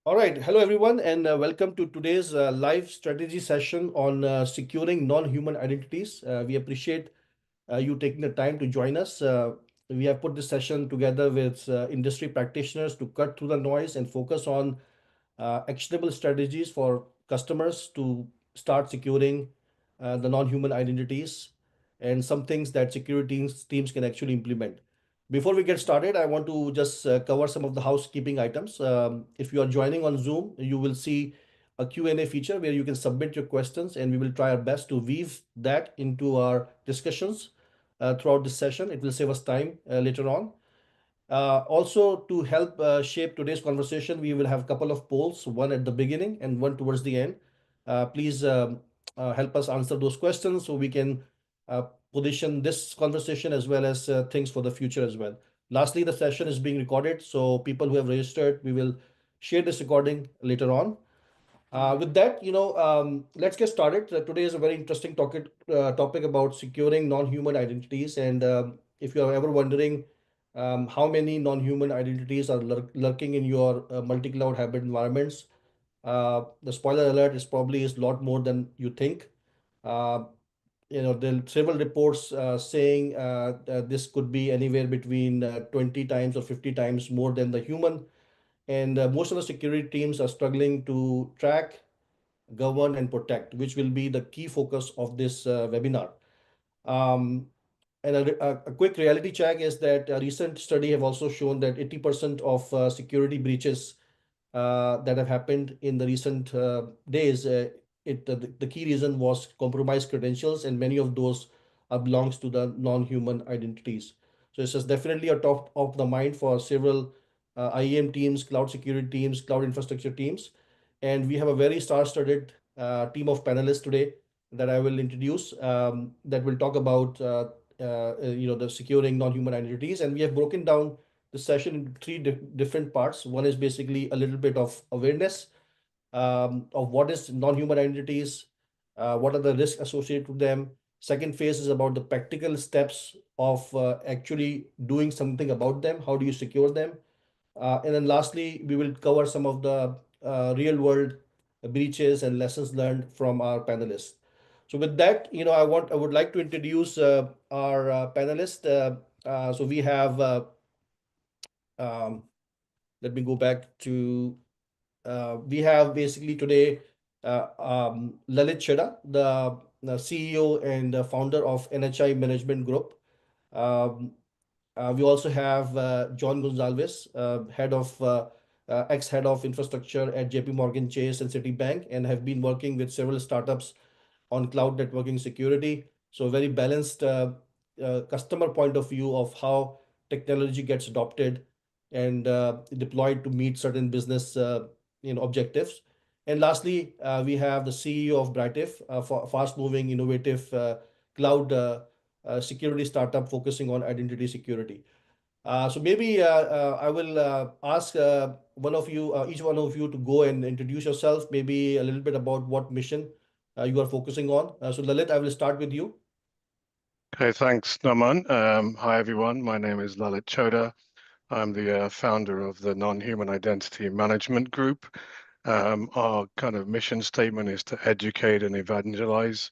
All right. Hello, everyone, and welcome to today's live strategy session on securing non-human identities. We appreciate you taking the time to join us. We have put this session together with industry practitioners to cut through the noise and focus on actionable strategies for customers to start securing the non-human identities and some things that security teams can actually implement. Before we get started, I want to just cover some of the housekeeping items. If you are joining on Zoom, you will see a Q&A feature where you can submit your questions, and we will try our best to weave that into our discussions throughout this session. It will save us time later on. Also, to help shape today's conversation, we will have a couple of polls, one at the beginning and one towards the end. Please help us answer those questions so we can uh, position this conversation as well as things for the future as well. Lastly, the session is being recorded, so people who have registered, we will share this recording later on. With that, let's get started. Today is a very interesting topic about securing non-human identities. And if you are ever wondering how many non-human identities are lurking in your multi-cloud hybrid environments, the spoiler alert is a lot more than you think. Uh, there are several reports saying that this could be anywhere between 20 times or 50 times more than the human. And most of the security teams are struggling to track, govern, and protect, which will be the key focus of this webinar. Um, and a quick reality check is that a recent study have also shown that 80% of security breaches that have happened in the recent days, the key reason was compromised credentials, and many of those belongs to the non-human identities. So it's just definitely a top of the mind for several IAM teams, cloud security teams, cloud infrastructure teams, and we have a very star-studded team of panelists today that I will introduce that will talk about the securing non-human identities, and we have broken down the session into three different parts. One is basically a little bit of awareness of what is non-human identities, what are the risks associated with them. Second phase is about the practical steps of actually doing something about them. How do you secure them? And then lastly, we will cover some of the real world breaches and lessons learned from our panelists. So with that, I would like to introduce our panelists. So we have, um, let me go back to, we have basically today Lalit Choda, the CEO and founder of NHI Management Group. Um, we also have John Gonsalves, ex-head of infrastructure at JP Morgan Chase and Citibank, and have been working with several startups on cloud networking security. So very balanced customer point of view of how technology gets adopted and deployed to meet certain business objectives. And lastly, we have the CEO of Britive, for fast-moving, innovative cloud security startup focusing on identity security. So maybe I will ask each one of you to go and introduce yourself, maybe a little bit about what mission you are focusing on. So Lalit, I will start with you. Okay, thanks, Naman. Hi, everyone. My name is Lalit Choda. I'm the founder of the Non-Human Identity Management Group. Our kind of mission statement is to educate and evangelize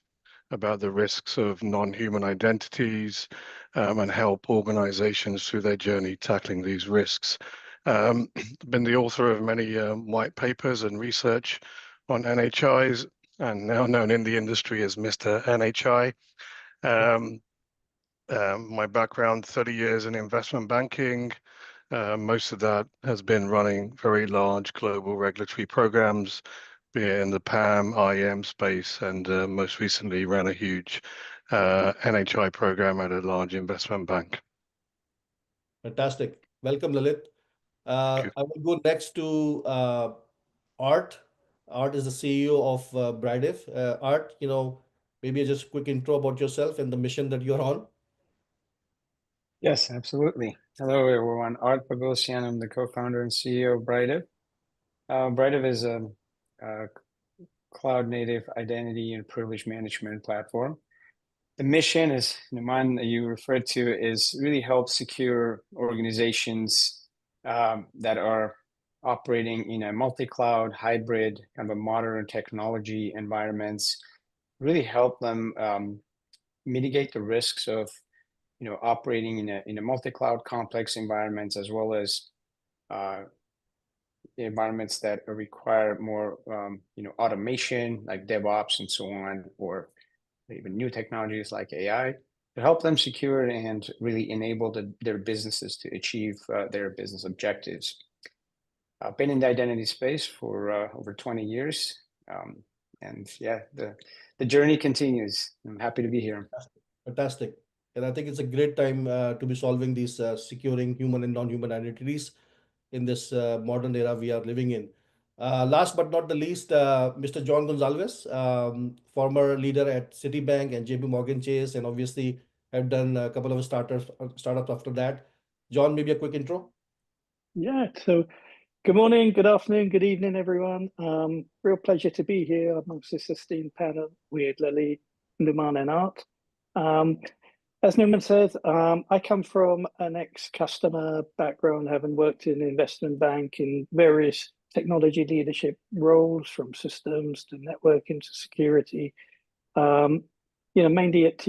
about the risks of non-human identities and help organizations through their journey tackling these risks. Been the author of many white papers and research on NHIs, and now known in the industry as Mr. NHI. Um, my background, 30 years in investment banking. Most of that has been running very large global regulatory programs, be it in the PAM, IAM space, and most recently ran a huge NHI program at a large investment bank. Fantastic. Welcome, Lalit. Thank you. I will go next to Art. Art is the CEO of Britive. Art, maybe just a quick intro about yourself and the mission that you're on. Yes, absolutely. Hello, everyone. Art Poghosyan. I'm the co-founder and CEO of Britive. Britive is a cloud-native identity and privilege management platform. The mission, as Naman you referred to, is really help secure organizations that are operating in a multi-cloud, hybrid, kind of a modern technology environments, really help them mitigate the risks of operating in a multi-cloud complex environments, as well as uh, environments that require more automation like DevOps and so on, or even new technologies like AI, to help them secure and really enable their businesses to achieve their business objectives. I've been in the identity space for over 20 years. Um, and yeah, the journey continues. I'm happy to be here. Fantastic. And I think it's a great time to be solving these securing human and non-human identities in this modern era we are living in. Last but not the least, Mr. John Gonsalves, former leader at Citibank and JP Morgan Chase, and obviously have done a couple of startups after that. John, maybe a quick intro. Yeah, so good morning, good afternoon, good evening, everyone. Real pleasure to be here amongst this esteemed panel with Lalit, Numan, and Art. As Numan said, I come from an ex-customer background, having worked in investment bank in various technology leadership roles, from systems to networking to security. Mainly at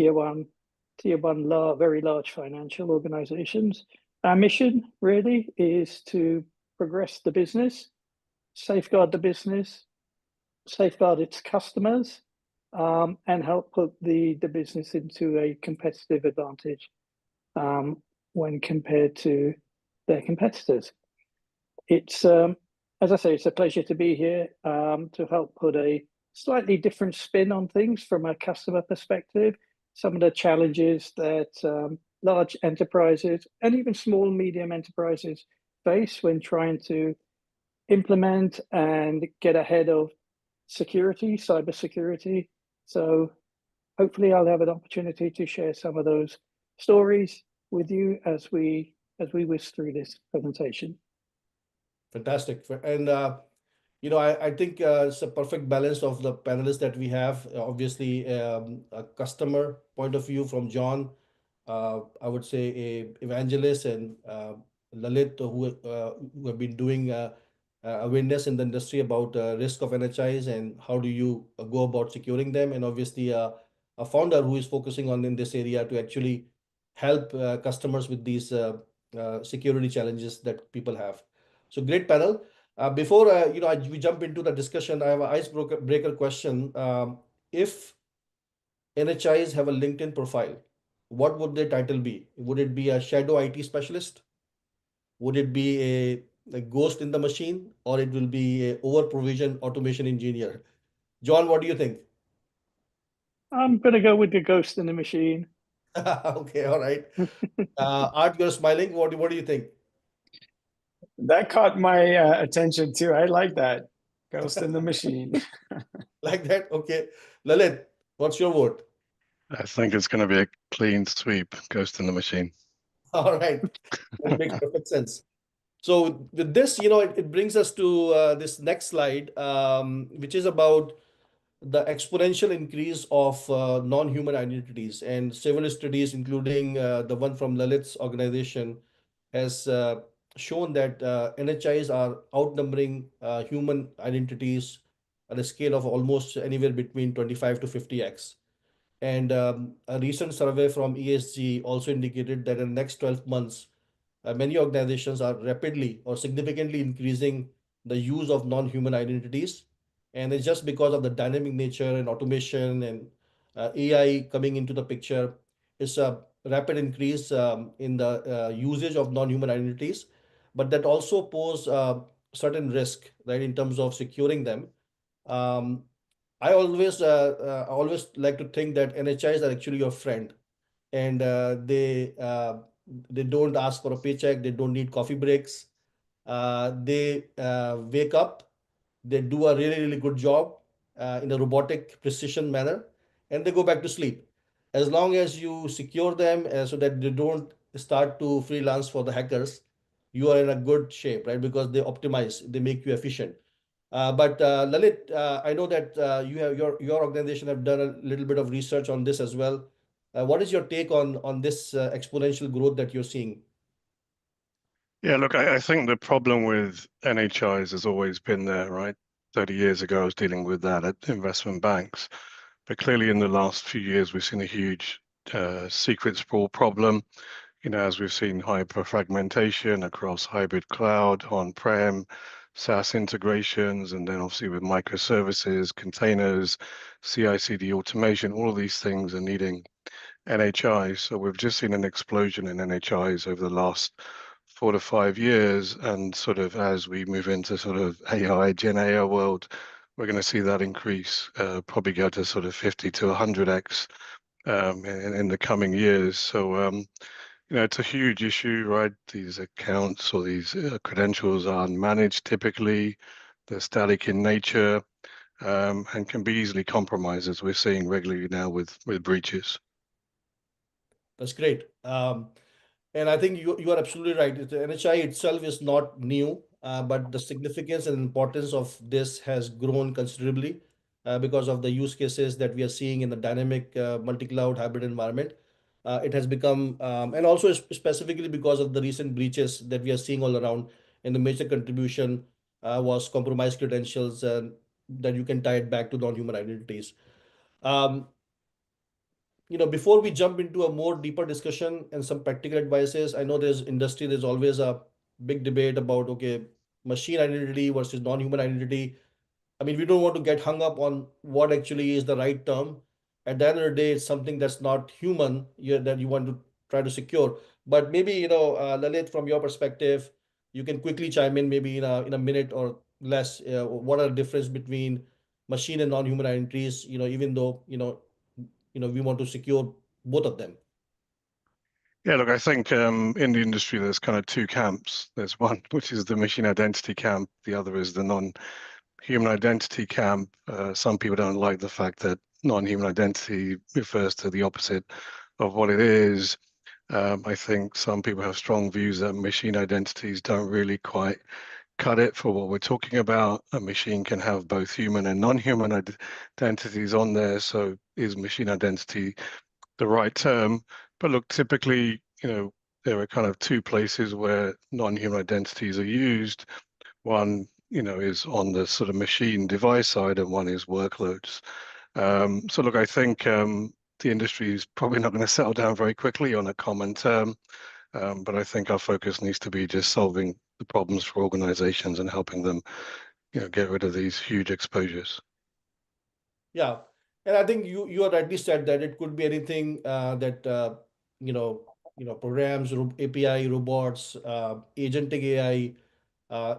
very large financial organizations. Our mission really is to progress the business, safeguard the business, safeguard its customers, and help put the business into a competitive advantage when compared to their competitors. It's, as I say, it's a pleasure to be here to help put a slightly different spin on things from a customer perspective. Some of the challenges that large enterprises and even small, medium enterprises face when trying to implement and get ahead of security, cybersecurity. So hopefully I'll have an opportunity to share some of those stories with you as we whiz through this presentation. Fantastic. And I think it's a perfect balance of the panelists that we have. Obviously, a customer point of view from John, I would say a evangelist, and Lalit, who have been doing awareness in the industry about risk of NHIs and how do you go about securing them, and obviously a founder who is focusing on in this area to actually help customers with these security challenges that people have. So great panel. Before we jump into the discussion, I have an icebreaker question. If NHIs have a LinkedIn profile, what would their title be? Would it be a shadow IT specialist? Would it be a ghost in the machine, or it will be a over provision automation engineer? John, what do you think? I'm going to go with the ghost in the machine. Okay, all right. Art, you're smiling. What do you think? That caught my attention too. I like that. Ghost in the machine. Like that? Okay. Lalit, what's your vote? I think it's going to be a clean sweep, Ghost in the Machine. All right. That makes perfect sense. So with this, it brings us to this next slide, which is about the exponential increase of non-human identities. And several studies, including the one from Lalit's organization, has shown that NHIs are outnumbering human identities at a scale of almost anywhere between 25 to 50x. And a recent survey from ESG also indicated that in the next 12 months, many organizations are rapidly or significantly increasing the use of non-human identities. And it's just because of the dynamic nature and automation and AI coming into the picture. It's a rapid increase in the usage of non-human identities, but that also pose certain risk, right, in terms of securing them. Um, I always like to think that NHIs are actually your friend, and they don't ask for a paycheck. They don't need coffee breaks. They wake up, they do a really, really good job in a robotic precision manner, and they go back to sleep. As long as you secure them so that they don't start to freelance for the hackers, you are in a good shape, right? Because they optimize, they make you efficient. But Lalit, I know that you have your organization have done a little bit of research on this as well. What is your take on this exponential growth that you're seeing? Yeah, look, I think the problem with NHIs has always been there, right? 30 years ago, I was dealing with that at investment banks. But clearly, in the last few years, we've seen a huge secret sprawl problem. As we've seen hyper fragmentation across hybrid cloud, on-prem, SaaS integrations, and then obviously with microservices, containers, CI/CD automation, all of these things are needing NHIs. So we've just seen an explosion in NHIs over the last 4 to 5 years. And sort of as we move into sort of AI, Gen AI world, we're going to see that increase, probably go to sort of 50 to 100x in the coming years. So, it's a huge issue, right? These accounts or these credentials are unmanaged typically. They're static in nature, and can be easily compromised, as we're seeing regularly now with breaches. That's great. And I think you are absolutely right. The NHI itself is not new, but the significance and importance of this has grown considerably because of the use cases that we are seeing in the dynamic multi-cloud hybrid environment. It has become, and also specifically because of the recent breaches that we are seeing all around, and the major contribution was compromised credentials, and that you can tie it back to non-human identities. Um, Before we jump into a more deeper discussion and some practical advices, I know there's always a big debate about, okay, machine identity versus non-human identity. I mean, we don't want to get hung up on what actually is the right term. At the end of the day, it's something that's not human, that you want to try to secure. But maybe, Lalit, from your perspective, you can quickly chime in, maybe in a minute or less. What are the difference between machine and non-human identities? Even though we want to secure both of them. Yeah, look, I think in the industry, there's kind of two camps. There's one, which is the machine identity camp. The other is the non-human identity camp. Some people don't like the fact that non-human identity refers to the opposite of what it is. I think some people have strong views that machine identities don't really quite cut it for what we're talking about. A machine can have both human and non-human identities on there. So is machine identity the right term? But look, typically, there are kind of two places where non-human identities are used. One, is on the sort of machine device side, and one is workloads. So look, I think the industry is probably not going to settle down very quickly on a common term, but I think our focus needs to be just solving the problems for organizations and helping them, get rid of these huge exposures. Yeah, and I think you are rightly said that it could be anything that programs, API, robots, agentic AI,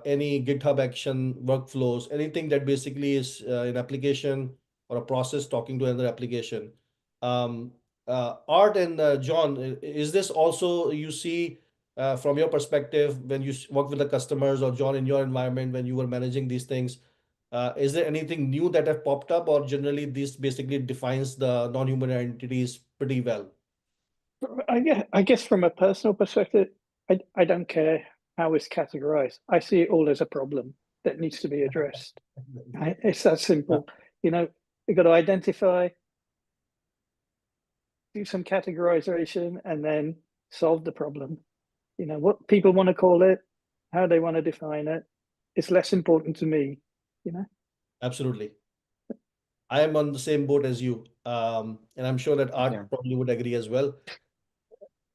any GitHub action workflows, anything that basically is an application or a process talking to another application. Um, Art and John, is this also you see from your perspective when you work with the customers, or John, in your environment when you were managing these things? Is there anything new that have popped up, or generally this basically defines the non-human entities pretty well? I guess from a personal perspective, I don't care how it's categorized. I see it all as a problem that needs to be addressed. It's that simple. You've got to identify, do some categorization, and then solve the problem. What people want to call it, how they want to define it, it's less important to me. Absolutely. I am on the same boat as you. And I'm sure that Yeah. Art probably would agree as well.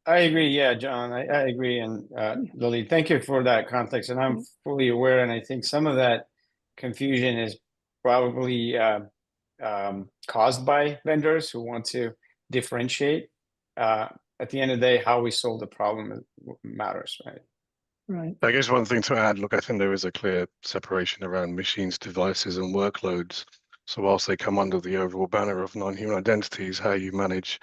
I agree. Yeah, John, I agree. And Lily, thank you for that context. And I'm fully aware. And I think some of that confusion is probably caused by vendors who want to differentiate. At the end of the day, how we solve the problem matters, right? Right. I guess one thing to add, look, I think there is a clear separation around machines, devices, and workloads. So whilst they come under the overall banner of non-human identities, how you manage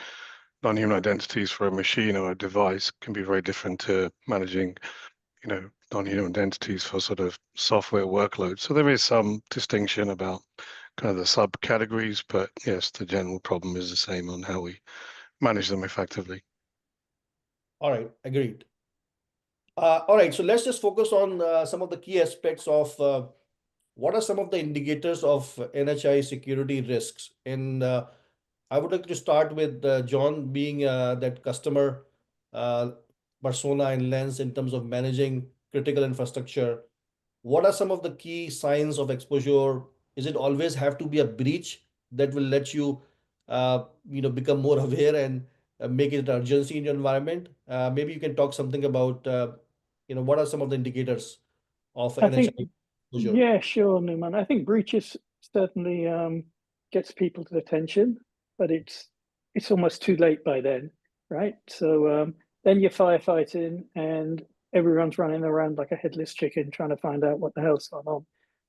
non-human identities for a machine or a device can be very different to managing, non-human identities for sort of software workloads. So there is some distinction about kind of the subcategories, but yes, the general problem is the same on how we manage them effectively. All right, agreed. All right, so let's just focus on some of the key aspects of what are some of the indicators of NHI security risks. And I would like to start with John, being that customer uh, persona and lens in terms of managing critical infrastructure. What are some of the key signs of exposure? Is it always have to be a breach that will let you, become more aware and make it an urgency in your environment? Maybe you can talk something about, what are some of the indicators of I think, NHI exposure? yeah, sure, Numan. I think breaches certainly gets people's attention, but it's almost too late by then, right? So then you're firefighting and everyone's running around like a headless chicken trying to find out what the hell's going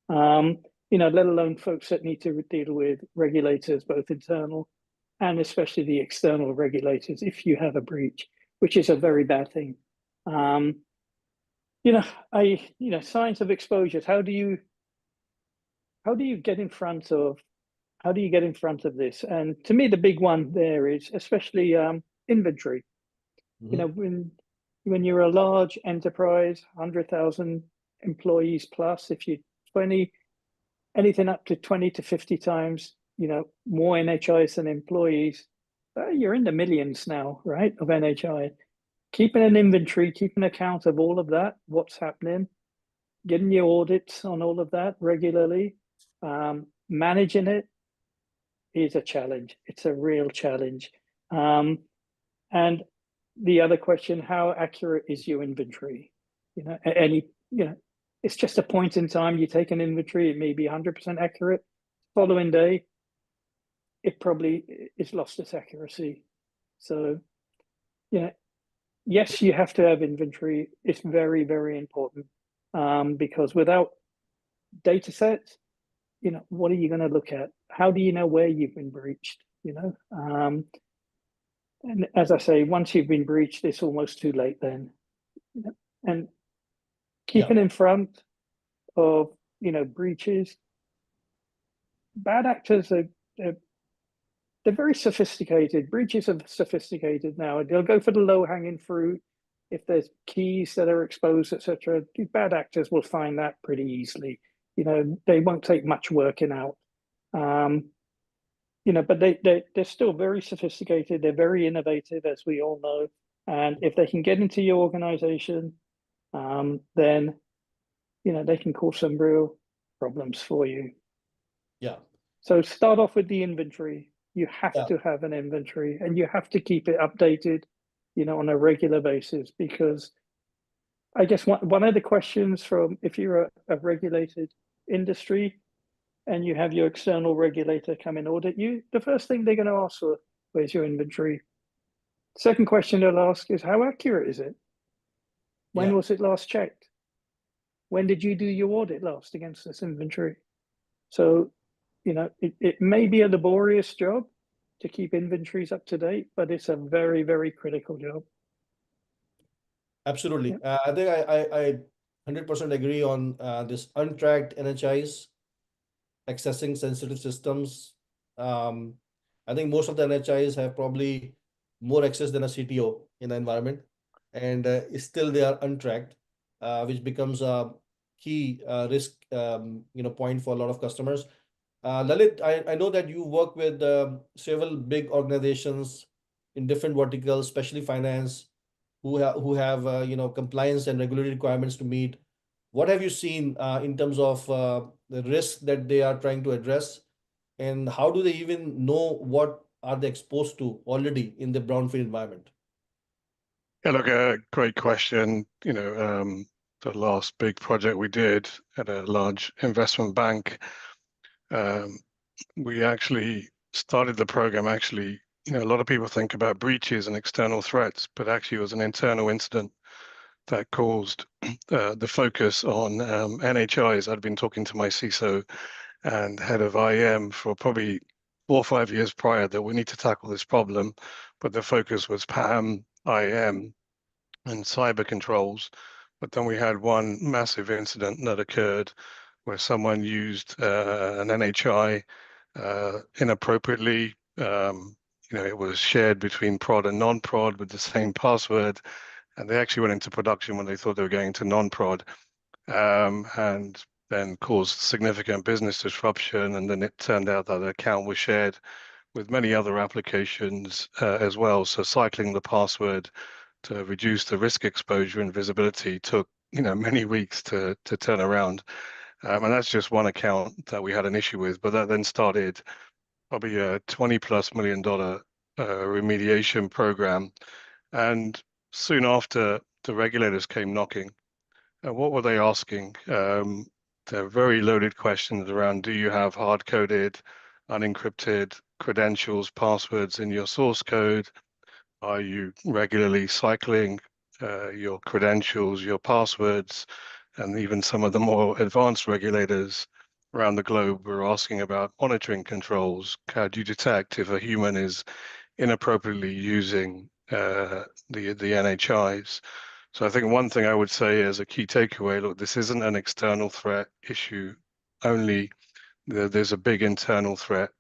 on. Let alone folks that need to deal with regulators, both internal and especially the external regulators, if you have a breach, which is a very bad thing. Signs of exposures. How do you get in front of this? And to me, the big one there is especially inventory. When you're a large enterprise, 100,000 employees plus, if you 20 anything up to 20 to 50 times, more NHIs than employees, you're in the millions now, right, of NHI. Keeping an inventory, keeping account of all of that, what's happening, getting your audits on all of that regularly, managing it is a challenge. It's a real challenge. And the other question, how accurate is your inventory? It's just a point in time. You take an inventory, it may be 100% accurate. Following day, it probably is lost its accuracy. So, yes, you have to have inventory. It's very, very important because without data sets, what are you going to look at? How do you know where you've been breached? And as I say, once you've been breached, it's almost too late then. And keeping in front of breaches, bad actors they're very sophisticated. Breaches are sophisticated now. They'll go for the low-hanging fruit. If there's keys that are exposed, etc., bad actors will find that pretty easily. They won't take much working out. But they're still very sophisticated. They're very innovative, as we all know. And if they can get into your organization, then they can cause some real problems for you. Yeah. So start off with the inventory. You have to have an inventory, and you have to keep it updated, on a regular basis, because I guess one of the questions from, if you're a regulated industry and you have your external regulator come and audit you, the first thing they're going to ask for, where's your inventory? Second question they'll ask is, how accurate is it? When was it last checked? When did you do your audit last against this inventory? So, it may be a laborious job to keep inventories up to date, but it's a very, very critical job. Absolutely. I think I 100% agree on this untracked NHIs accessing sensitive systems. I think most of the NHIs have probably more access than a CTO in the environment, and still they are untracked, which becomes a key risk point for a lot of customers. Lalit, I know that you work with several big organizations in different verticals, especially finance, who have compliance and regulatory requirements to meet. What have you seen in terms of the risk that they are trying to address, and how do they even know what are they exposed to already in the brownfield environment? Yeah, look, a great question. The last big project we did at a large investment bank, we actually started the program. Actually, a lot of people think about breaches and external threats, but actually it was an internal incident that caused the focus on NHIs. I'd been talking to my CISO and head of IM for probably 4 or 5 years prior that we need to tackle this problem, but the focus was PAM, IM, and cyber controls. But then we had one massive incident that occurred where someone used an NHI inappropriately. It was shared between prod and non-prod with the same password, and they actually went into production when they thought they were going to non-prod, and then caused significant business disruption. And then it turned out that the account was shared with many other applications as well. So cycling the password to reduce the risk exposure and visibility took many weeks to turn around. And that's just one account that we had an issue with, but that then started probably a $20+ million remediation program. And soon after, the regulators came knocking. And what were they asking? They're very loaded questions around, do you have hard-coded, unencrypted credentials, passwords in your source code? Are you regularly cycling your credentials, your passwords? And even some of the more advanced regulators around the globe were asking about monitoring controls. How do you detect if a human is inappropriately using the NHIs? So I think one thing I would say as a key takeaway, look, this isn't an external threat issue only. There's a big internal threat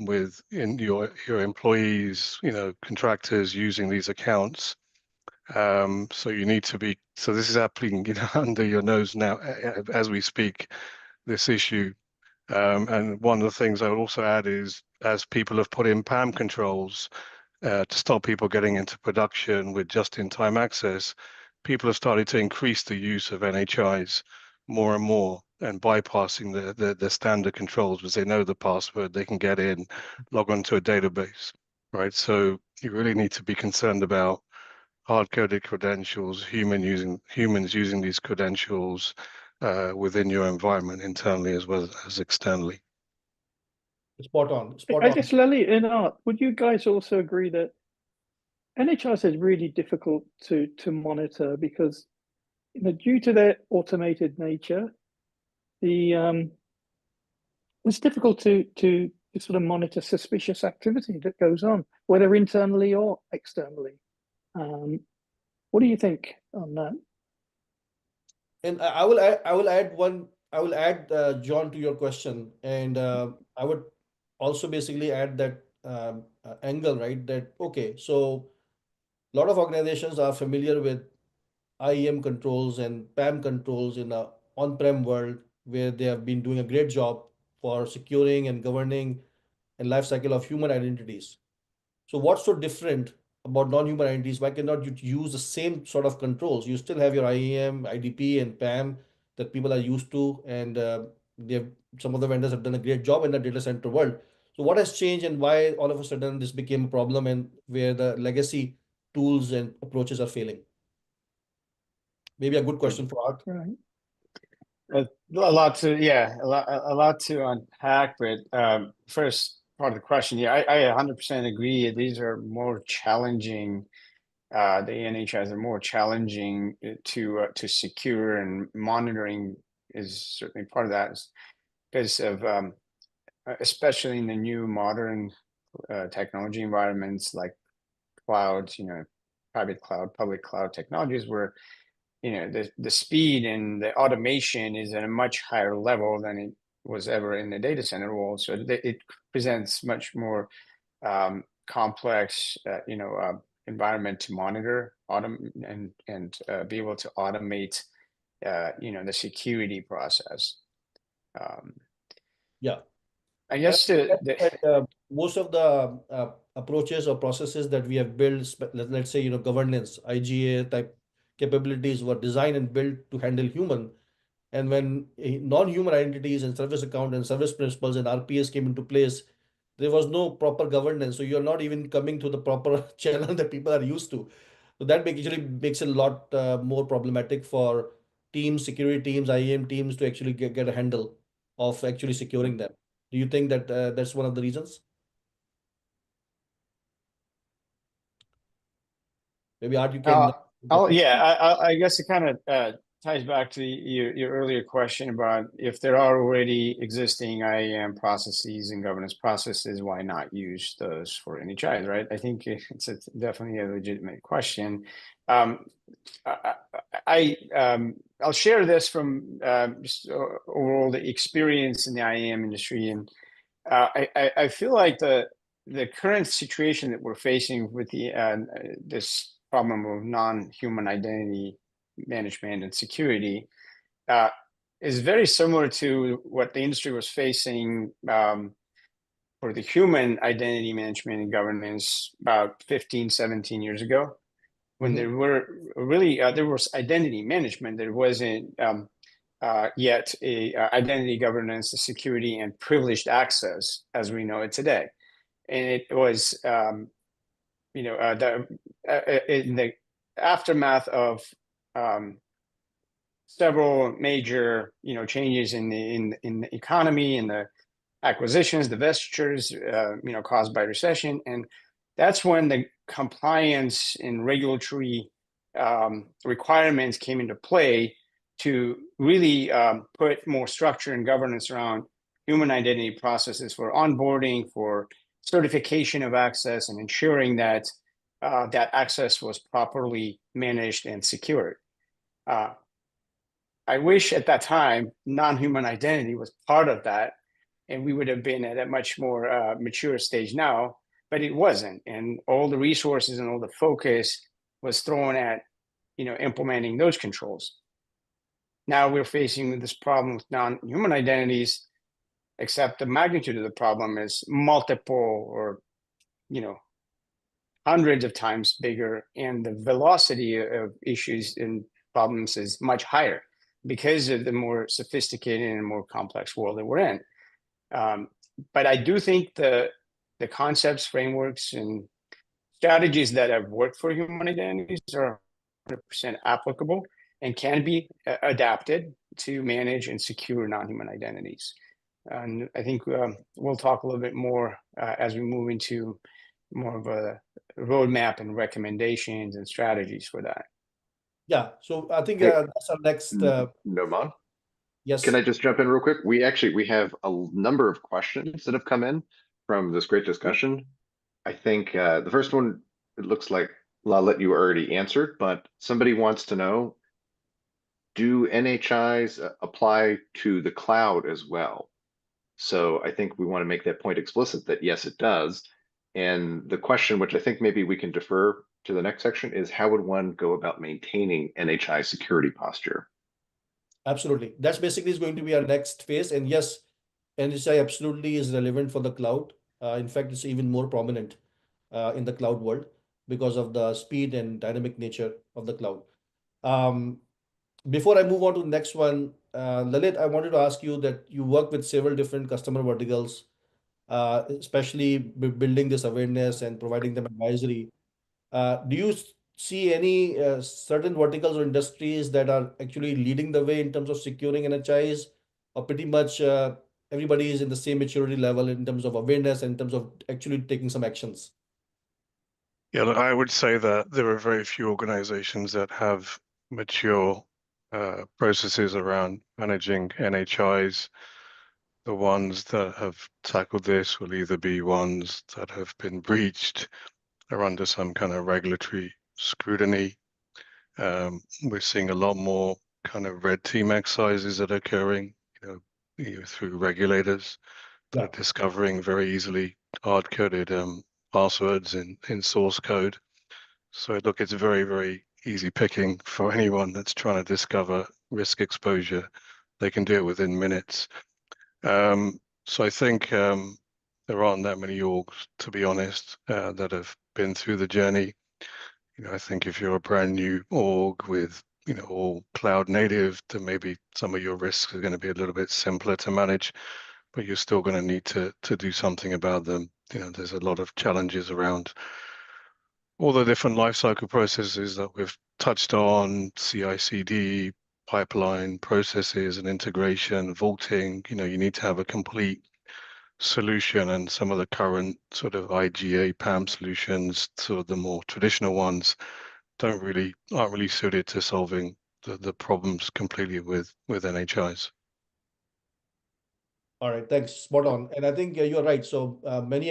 with your employees, contractors using these accounts. So you need to be, so this is happening under your nose now as we speak, this issue. And one of the things I would also add is, as people have put in PAM controls to stop people getting into production with just-in-time access, people have started to increase the use of NHIs more and more and bypassing the standard controls because they know the password, they can get in, log onto a database, right? So you really need to be concerned about hard-coded credentials, humans using these credentials within your environment internally as well as externally. Spot on. Spot I on. guess, Lali and Art, would you guys also agree that NHS is really difficult to monitor because, due to their automated nature, it's difficult to sort of monitor suspicious activity that goes on, whether internally or externally. What do you think on that? And I will add one. I will add John to your question, and I would also basically add that angle, right? That okay, so a lot of organizations are familiar with IEM controls and PAM controls in a on-prem world where they have been doing a great job for securing and governing and life cycle of human identities. So what's so different about non-human identities? Why cannot you use the same sort of controls? You still have your IAM, IDP, and PAM that people are used to, and some of the vendors have done a great job in the data center world. So what has changed, and why all of a sudden this became a problem, and where the legacy tools and approaches are failing? Maybe a good question for Art. Right. A lot to unpack, but first part of the question, yeah, I 100% agree. These are more challenging. The NHIs are more challenging to secure, and monitoring is certainly part of that because of especially in the new modern technology environments like clouds, private cloud, public cloud technologies, where the speed and the automation is at a much higher level than it was ever in the data center world. So it presents much more complex, environment to monitor, and be able to automate, the security process. Yeah. I guess Most of the approaches or processes that we have built, let's say, governance, IGA type capabilities were designed and built to handle human. And when non-human identities and service account and service principles and RPS came into place, there was no proper governance. So you're not even coming to the proper channel that people are used to. So that actually makes it a lot more problematic for teams, security teams, IAM teams to actually get a handle of actually securing them. Do you think that that's one of the reasons? Maybe Art, you can. I guess it kind of ties back to your earlier question about if there are already existing IAM processes and governance processes, why not use those for NHIs, right? I think it's definitely a legitimate question. I'll share this from just overall the experience in the IAM industry, and I feel like the current situation that we're facing with this problem of non-human identity management and security is very similar to what the industry was facing for the human identity management and governance about 15, 17 years ago. when there were really there was identity management. There wasn't yet a identity governance, security, and privileged access as we know it today. And it was in the aftermath of several major changes in the economy and the acquisitions, divestitures, caused by recession, and that's when the compliance and regulatory requirements came into play to really put more structure and governance around human identity processes for onboarding, for certification of access, and ensuring that that access was properly managed and secured. I wish at that time non-human identity was part of that, and we would have been at a much more mature stage now, but it wasn't. And all the resources and all the focus was thrown at implementing those controls. Now we're facing this problem with non-human identities, except the magnitude of the problem is multiple or hundreds of times bigger, and the velocity of issues and problems is much higher because of the more sophisticated and more complex world that we're in. But I do think the concepts, frameworks, and strategies that have worked for human identities are 100% applicable and can be adapted to manage and secure non-human identities. And I think we'll talk a little bit more as we move into more of a roadmap and recommendations and strategies for that. Yeah, so I think Hey, that's our next. Noman, Yes. can I just jump in real quick? We have a number of questions that have come in from this great discussion. I think the first one, it looks like Lalit, you already answered, but somebody wants to know, do NHIs apply to the cloud as well? So I think we want to make that point explicit that yes, it does. And the question, which I think maybe we can defer to the next section, is how would one go about maintaining NHI security posture? Absolutely. That's basically is going to be our next phase. And yes, NHI absolutely is relevant for the cloud. In fact, it's even more prominent in the cloud world because of the speed and dynamic nature of the cloud. Before I move on to the next one, Lalit, I wanted to ask you that you work with several different customer verticals, especially building this awareness and providing them advisory. Do you see any certain verticals or industries that are actually leading the way in terms of securing NHIs, or pretty much everybody is in the same maturity level in terms of awareness and in terms of actually taking some actions? Yeah, look, I would say that there are very few organizations that have mature processes around managing NHIs. The ones that have tackled this will either be ones that have been breached or under some kind of regulatory scrutiny. We're seeing a lot more kind of red team exercises that are occurring, through regulators that Yeah. are discovering very easily hard-coded passwords in source code. So look, it's very, very easy picking for anyone that's trying to discover risk exposure. They can do it within minutes. So I think there aren't that many orgs, to be honest, that have been through the journey. I think if you're a brand new org with all cloud native, then maybe some of your risks are going to be a little bit simpler to manage, but you're still going to need to do something about them. There's a lot of challenges around all the different lifecycle processes that we've touched on, CI/CD, pipeline processes and integration, vaulting. You need to have a complete solution, and some of the current sort of IGA PAM solutions, sort of the more traditional ones, aren't really suited to solving the problems completely with NHIs. All right, thanks. Spot on. And I think you're right. So many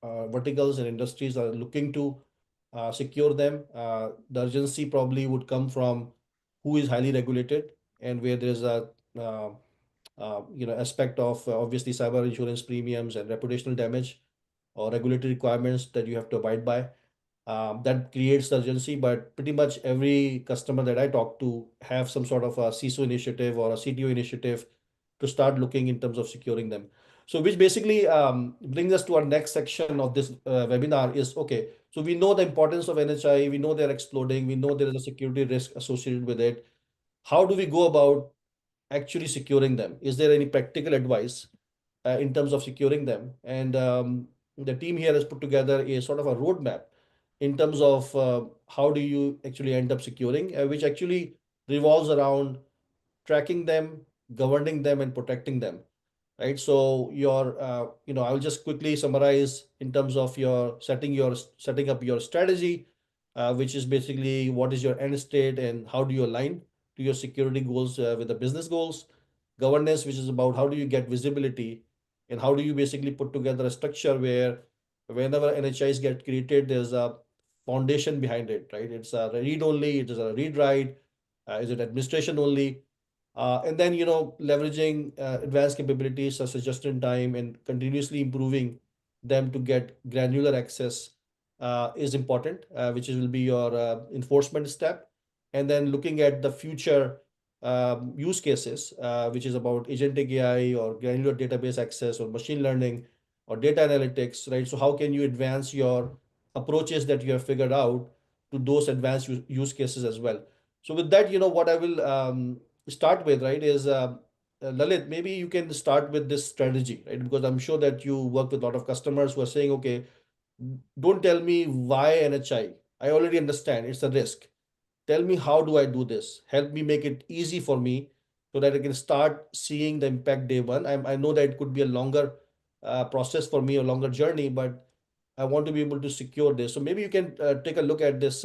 verticals and industries are looking to secure them. The urgency probably would come from who is highly regulated and where there's a aspect of obviously cyber insurance premiums and reputational damage or regulatory requirements that you have to abide by. That creates urgency, but pretty much every customer that I talk to have some sort of a CISO initiative or a CTO initiative to start looking in terms of securing them. So which basically brings us to our next section of this webinar is, okay, so we know the importance of NHI, we know they're exploding, we know there is a security risk associated with it. How do we go about actually securing them? Is there any practical advice in terms of securing them? And the team here has put together a sort of a roadmap in terms of how do you actually end up securing, which actually revolves around tracking them, governing them, and protecting them, right? So I'll just quickly summarize in terms of your setting up your strategy, which is basically what is your end state and how do you align to your security goals with the business goals. Governance, which is about how do you get visibility and how do you basically put together a structure where whenever NHIs get created, there's a foundation behind it, right? It's a read only, it is a read write, is it administration only? And then, leveraging advanced capabilities such as just in time and continuously improving them to get granular access is important, which will be your enforcement step. And then looking at the future use cases, which is about agentic AI or granular database access or machine learning or data analytics, right? So how can you advance your approaches that you have figured out to those advanced use cases as well? So with that, what I will start with, right, is Lalit, maybe you can start with this strategy, right? Because I'm sure that you work with a lot of customers who are saying, okay, don't tell me why NHI. I already understand it's a risk. Tell me how do I do this? Help me make it easy for me so that I can start seeing the impact day one. I know that it could be a longer process for me, a longer journey, but I want to be able to secure this. So maybe you can take a look at this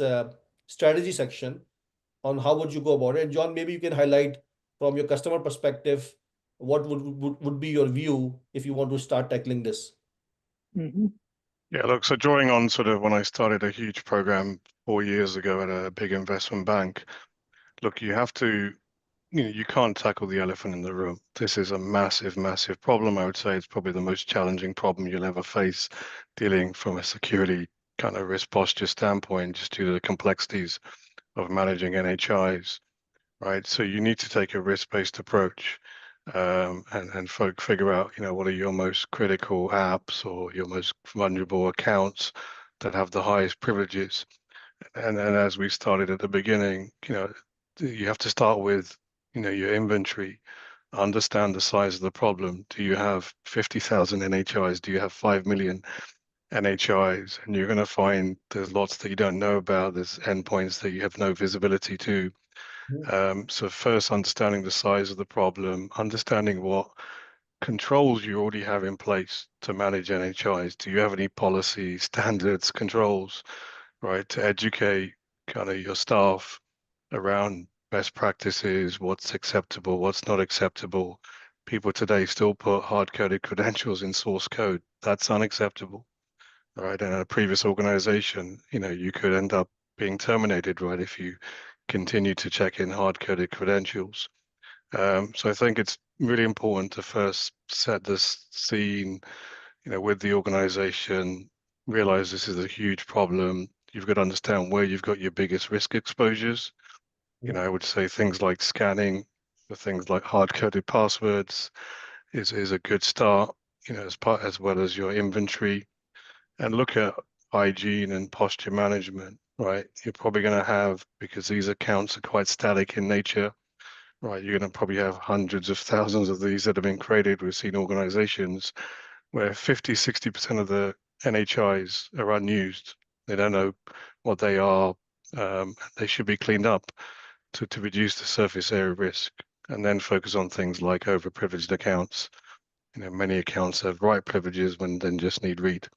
strategy section on how would you go about it. And John, maybe you can highlight from your customer perspective what would be your view if you want to start tackling this. Hmm. Yeah, look, so drawing on sort of when I started a huge program 4 years ago at a big investment bank, look, you can't tackle the elephant in the room. This is a massive, massive problem. I would say it's probably the most challenging problem you'll ever face dealing from a security kind of risk posture standpoint, just due to the complexities of managing NHIs, right? So you need to take a risk-based approach, and figure out, what are your most critical apps or your most vulnerable accounts that have the highest privileges. And as we started at the beginning, you have to start with, your inventory, understand the size of the problem. Do you have 50,000 NHIs? Do you have 5 million NHIs? And you're going to find there's lots that you don't know about. There's endpoints that you have no visibility to. So first, understanding the size of the problem, understanding what controls you already have in place to manage NHIs. Do you have any policies, standards, controls, right, to educate kind of your staff around best practices, what's acceptable, what's not acceptable. People today still put hard-coded credentials in source code. That's unacceptable, right? In a previous organization, you could end up being terminated, right, if you continue to check in hard-coded credentials. So I think it's really important to first set this scene, with the organization, realize this is a huge problem. You've got to understand where you've got your biggest risk exposures. I would say things like scanning for things like hard-coded passwords is a good start, as well as your inventory, and look at hygiene and posture management, right? You're probably going to have, because these accounts are quite static in nature, right? You're going to probably have hundreds of thousands of these that have been created. We've seen organizations where 50, 60% of the NHIs are unused. They don't know what they are. They should be cleaned up to reduce the surface area risk, and then focus on things like overprivileged accounts. Many accounts have write privileges when then just need read.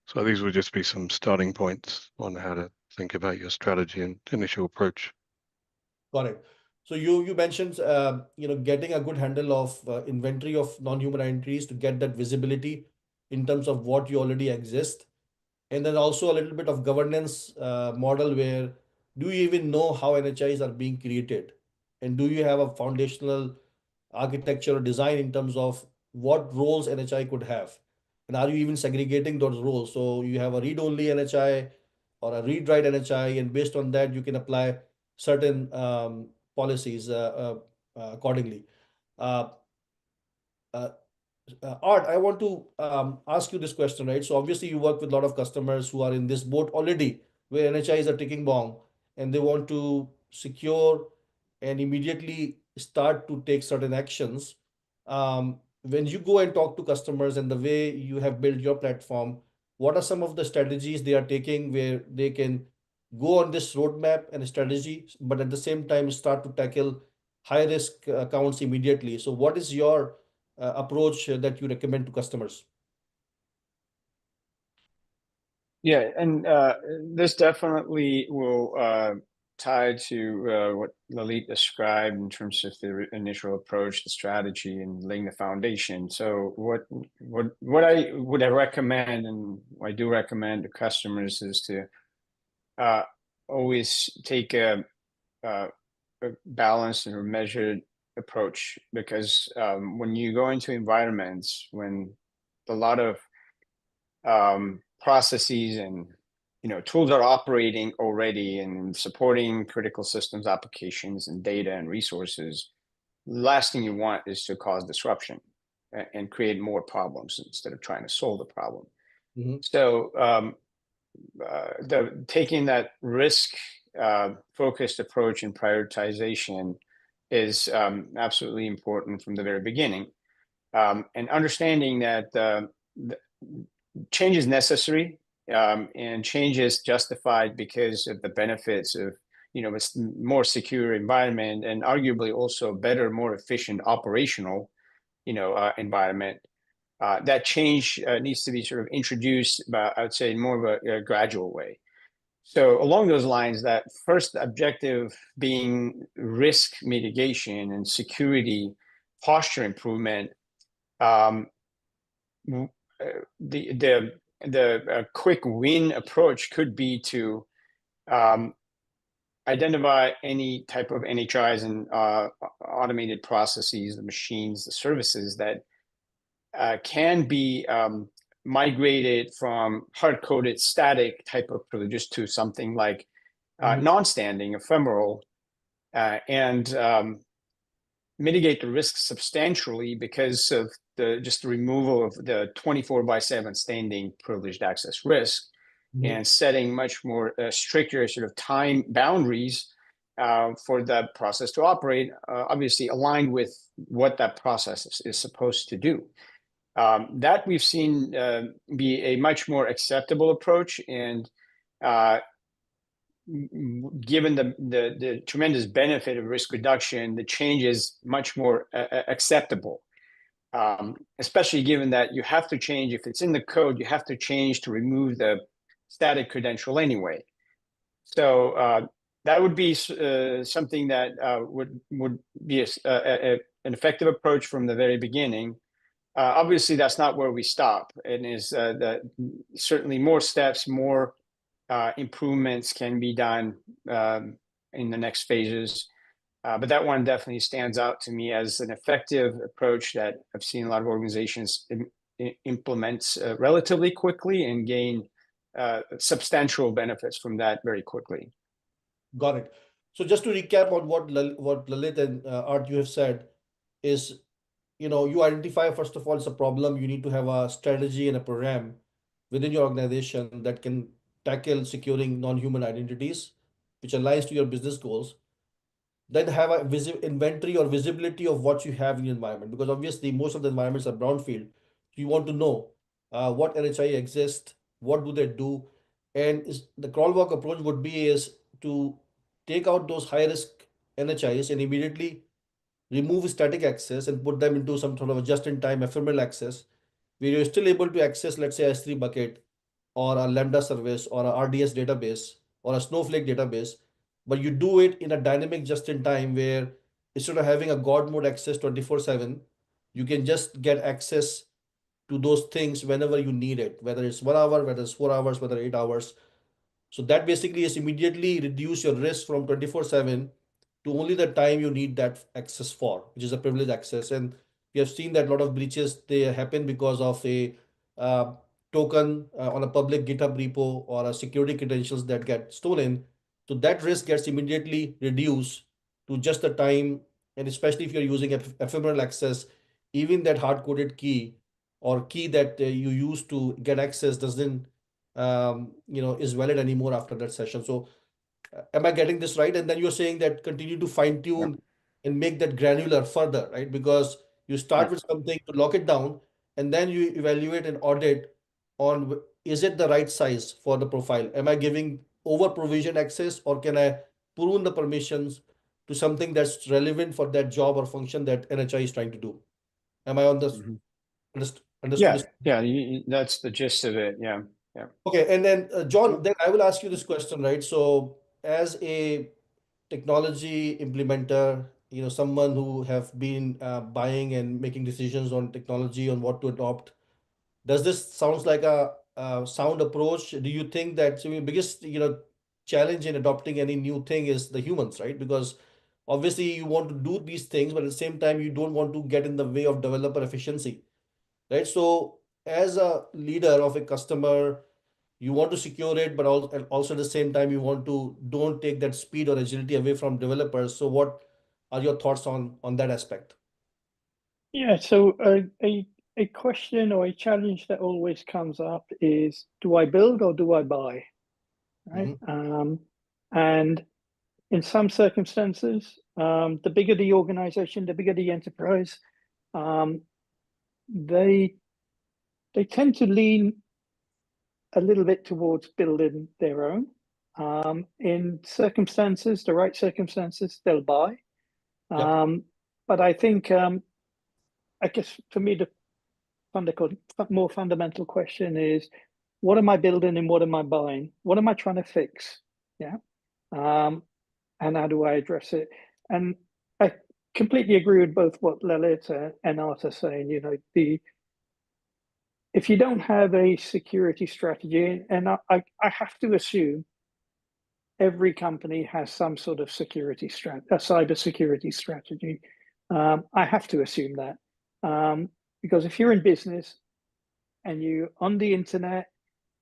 So these would just be some starting points on how to think about your strategy and initial approach. Got it. So you mentioned getting a good handle of inventory of non-human identities to get that visibility in terms of what you already exist, and then also a little bit of governance model where do you even know how NHIs are being created, and do you have a foundational architecture or design in terms of what roles NHI could have, and are you even segregating those roles? So you have a read-only NHI or a read-write NHI, and based on that, you can apply certain policies accordingly. Uh, uh, Art, I want to ask you this question, right? So obviously you work with a lot of customers who are in this boat already, where NHI is a ticking bomb, and they want to secure and immediately start to take certain actions. When you go and talk to customers and the way you have built your platform, what are some of the strategies they are taking where they can go on this roadmap and strategy, but at the same time start to tackle high risk accounts immediately? So what is your approach that you recommend to customers? Yeah, and this definitely will tie to what Lalit described in terms of the initial approach, the strategy, and laying the foundation. So what I would recommend, and I do recommend to customers, is to always take a balanced and measured approach, because when you go into environments when a lot of processes and tools are operating already and supporting critical systems applications and data and resources, the last thing you want is to cause disruption and create more problems instead of trying to solve the problem. Mm-hmm. So taking that risk focused approach and prioritization is absolutely important from the very beginning, and understanding that the change is necessary, and change is justified because of the benefits of a more secure environment, and arguably also better, more efficient operational environment. That change needs to be sort of introduced, I would say, in more of a gradual way. So along those lines, that first objective being risk mitigation and security posture improvement, um, the quick win approach could be to um, identify any type of NHIs and automated processes, the machines, the services that can be migrated from hard-coded static type of privileges to something like non-standing, ephemeral, and mitigate the risk substantially because of the removal of the 24/7 standing privileged access risk, and setting much more stricter sort of time boundaries for that process to operate, obviously aligned with what that process is supposed to do. That we've seen be a much more acceptable approach, and given the tremendous benefit of risk reduction, the change is much more acceptable, especially given that you have to change. If it's in the code, you have to change to remove the static credential anyway. So that would be something that would be an effective approach from the very beginning. Obviously, that's not where we stop, and is that certainly more steps, more improvements can be done in the next phases. But that one definitely stands out to me as an effective approach that I've seen a lot of organizations implement relatively quickly and gain substantial benefits from that very quickly. Got it. So just to recap on what Lalit and Art you have said is, you identify, first of all, it's a problem. You need to have a strategy and a program within your organization that can tackle securing non-human identities, which aligns to your business goals. Then have a inventory or visibility of what you have in your environment, because obviously most of the environments are brownfield. You want to know what NHI exists, what do they do, and the crawl walk approach would be is to take out those high risk NHIs and immediately remove static access and put them into some sort of a just-in-time ephemeral access, where you're still able to access, let's say, a S3 bucket or a Lambda service or a RDS database or a Snowflake database, but you do it in a dynamic just-in-time where instead of having a God mode access 24/7, you can just get access to those things whenever you need it, whether it's 1 hour, whether it's 4 hours, whether 8 hours. So that basically is immediately reduce your risk from 24/7 to only the time you need that access for, which is a privileged access. And we have seen that a lot of breaches, they happen because of a uh, token on a public GitHub repo or a security credentials that get stolen. So that risk gets immediately reduced to just the time, and especially if you're using ephemeral access, even that hard-coded key or key that you use to get access doesn't, is valid anymore after that session. So am I getting this right? And then you're saying that continue to fine Yep. tune and make that granular further, right? Because you start Yeah. with something to lock it down, and then you evaluate and audit on is it the right size for the profile? Am I giving over provision access, or can I prune the permissions to something that's relevant for that job or function that NHI is trying to do? Am I on this Mhm. understood Yeah, this? yeah, that's the gist of it. Yeah, yeah. Okay, and then John, then I will ask you this question, right? So, as a technology implementer, someone who have been buying and making decisions on technology on what to adopt, does this sounds like a sound approach? Do you think that so your biggest challenge in adopting any new thing is the humans, right? Because obviously you want to do these things, but at the same time you don't want to get in the way of developer efficiency, right? So, as a leader of a customer, you want to secure it, but also at the same time you want to don't take that speed or agility away from developers. So what are your thoughts on that aspect? Yeah, so a question or a challenge that always comes up is, do I build or do I buy? Right. Mhm. And in some circumstances, the bigger the organization, the bigger the enterprise, um, they tend to lean a little bit towards building their own. In circumstances, the right circumstances, they'll buy. Yep. But I think, I guess for me, the more fundamental question is, what am I building and what am I buying? What am I trying to fix? Yeah. And how do I address it? And I completely agree with both what Lalit and Art are saying. If you don't have a security strategy, and I have to assume every company has some sort of a cyber security strategy. I have to assume that because if you're in business and you're on the internet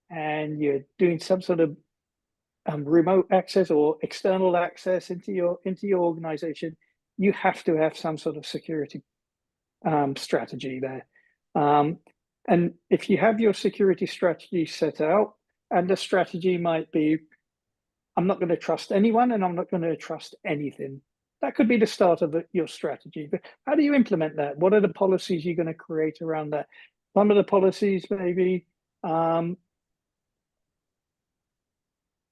and you're doing some sort of remote access or external access into your organization, you have to have some sort of security strategy there. And if you have your security strategy set out, and the strategy might be, I'm not going to trust anyone and I'm not going to trust anything. That could be the start of your strategy. But how do you implement that? What are the policies you're going to create around that? Some of the policies maybe no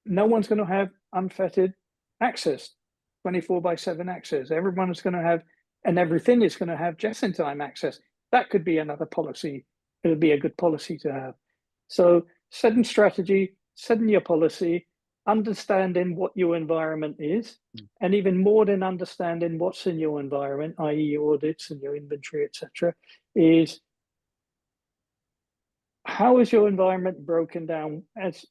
one's going to have unfettered access, 24/7 access. Everyone is going to have, and everything is going to have just-in-time access. That could be another policy. It would be a good policy to have. So setting strategy, setting your policy, understanding what your environment is, and even more than understanding what's in your environment, i.e. your audits and your inventory, etc., is how is your environment broken down? As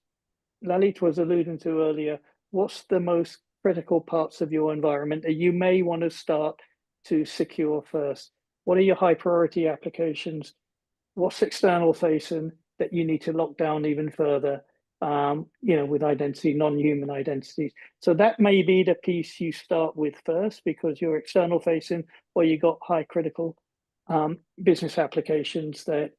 Lalit was alluding to earlier, what's the most critical parts of your environment that you may want to start to secure first? What are your high priority applications? What's external facing that you need to lock down even further? With identity, non-human identities. So that may be the piece you start with first because you're external facing, or you got high critical business applications that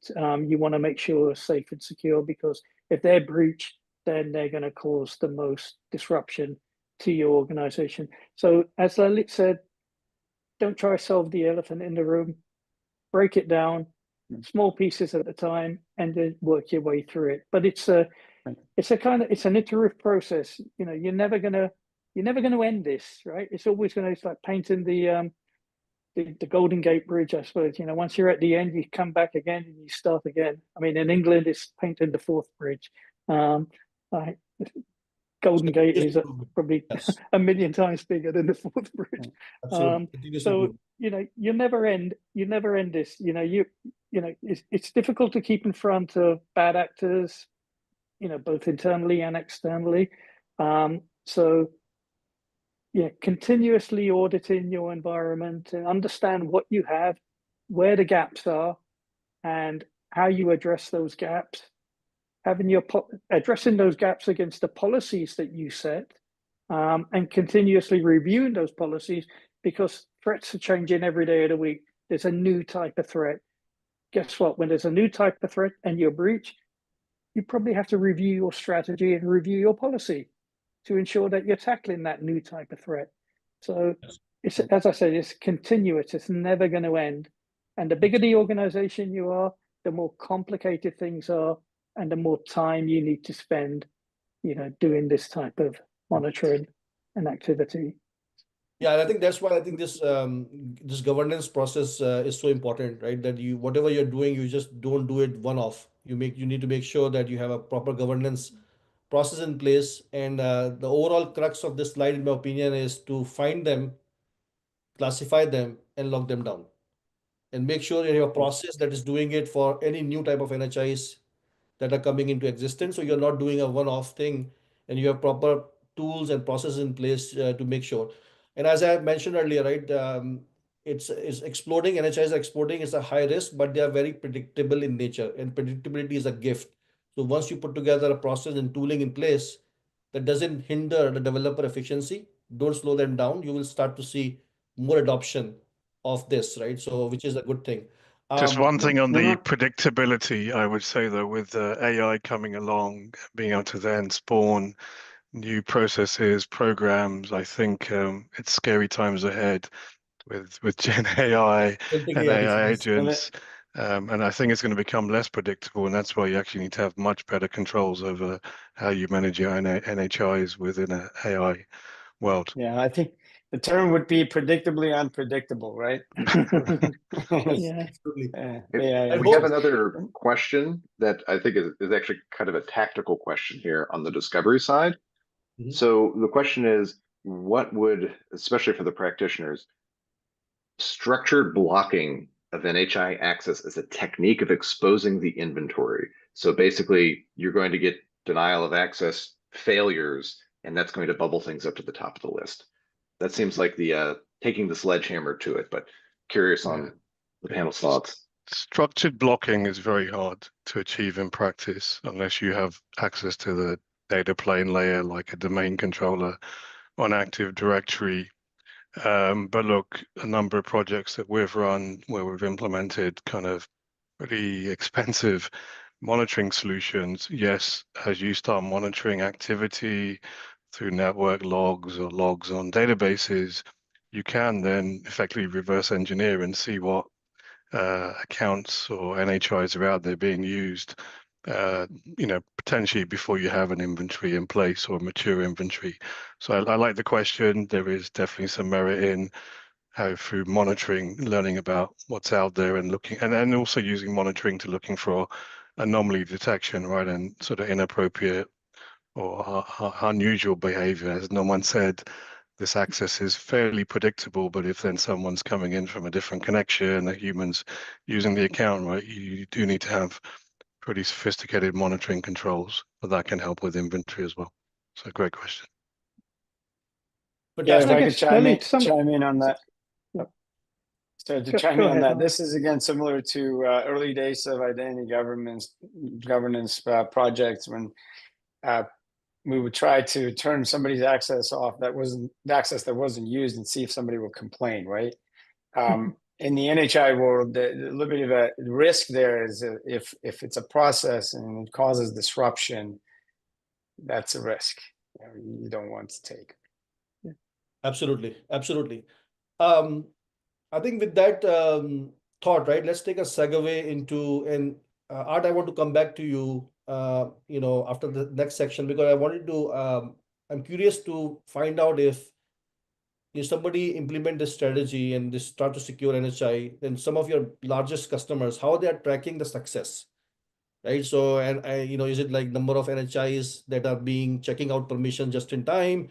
you want to make sure are safe and secure, because if they're breached, then they're going to cause the most disruption to your organization. So as Lalit said, don't try to solve the elephant in the room, break it down, small pieces at a time, and then work your way through it. But it's an iterative process. You're never gonna end this, right? It's always gonna, it's like painting the Golden Gate Bridge, I suppose. Once you're at the end, you come back again and you start again. I mean, in England, it's painting the Forth Bridge. Like, Golden Gate is probably Yes, a million times bigger than the Forth Bridge. absolutely. Continuous So improvement. you never end this. It's difficult to keep in front of bad actors, both internally and externally. So continuously auditing your environment and understand what you have, where the gaps are, and how you address those gaps. Addressing those gaps against the policies that you set, and continuously reviewing those policies, because threats are changing every day of the week. there's a new type of threat. Guess what? When there's a new type of threat and you're breached, you probably have to review your strategy and review your policy to ensure that you're tackling that new type of threat. So it's, as I said, it's continuous. It's never going to end. And the bigger the organization you are, the more complicated things are, and the more time you need to spend, doing this type of monitoring and activity. Yeah, and I think that's why I think this governance process is so important, right? That you whatever you're doing, you just don't do it one off. You need to make sure that you have a proper governance process in place. And the overall crux of this slide, in my opinion, is to find them, classify them, and lock them down. And make sure you have a process that is doing it for any new type of NHIs that are coming into existence. So you're not doing a one-off thing, and you have proper tools and processes in place to make sure. And as I mentioned earlier, right, it's exploding. NHIs are exploding. It's a high risk, but they are very predictable in nature, and predictability is a gift. So once you put together a process and tooling in place that doesn't hinder the developer efficiency, don't slow them down, you will start to see more adoption of this, right? So which is a good thing. Just one thing on the Mhm. predictability, I would say though, with AI coming along, being able to then spawn new processes, programs, I think it's scary times ahead with Gen AI Agentic and AIs, AI yes. And agents. And I think it's going to become less predictable, and that's why you actually need to have much better controls over how you manage your NHIs within an AI world. yeah, I think the term would be predictably unpredictable, right? Yeah. Absolutely. Yeah, And We have folks, another question that I think is actually kind of a tactical question here on the discovery side. Mhm. So the question is, what would, especially for the practitioners, structured blocking of NHI access as a technique of exposing the inventory? So basically, you're going to get denial of access failures, and that's going to bubble things up to the top of the list. That seems like the taking the sledgehammer to it, but curious on the panel's thoughts. Structured blocking is very hard to achieve in practice unless you have access to the data plane layer like a domain controller on Active Directory. But look, a number of projects that we've run where we've implemented kind of pretty expensive monitoring solutions. Yes, as you start monitoring activity through network logs or logs on databases, you can then effectively reverse engineer and see what accounts or NHIs are out there being used, potentially before you have an inventory in place or mature inventory. So I like the question. There is definitely some merit in how through monitoring, learning about what's out there and looking, and also using monitoring to looking for anomaly detection, right, and sort of inappropriate or unusual behavior. As no one said, this access is fairly predictable, but if then someone's coming in from a different connection, a human's using the account, right, you do need to have pretty sophisticated monitoring controls, but that can help with inventory as well. So great question. yeah, if fantastic. I I could guess, Lalit, chime in on that. Yeah. So to Go, chime go in on ahead, that, Lalit. this is again similar to early days of identity governance projects when we would try to turn somebody's access off that wasn't the access that wasn't used and see if somebody would complain, right? In the NHI world, the little bit of a risk there is if it's a process and it causes disruption, that's a risk you don't want to take. Absolutely. Absolutely. Um, I think with that thought, right, let's take a segue into, and Art, I want to come back to you, after the next section, because I'm curious to find out if somebody implement this strategy and they start to secure NHI, then some of your largest customers, how they are tracking the success, right? So, and is it like number of NHIs that are being checking out permission just in time,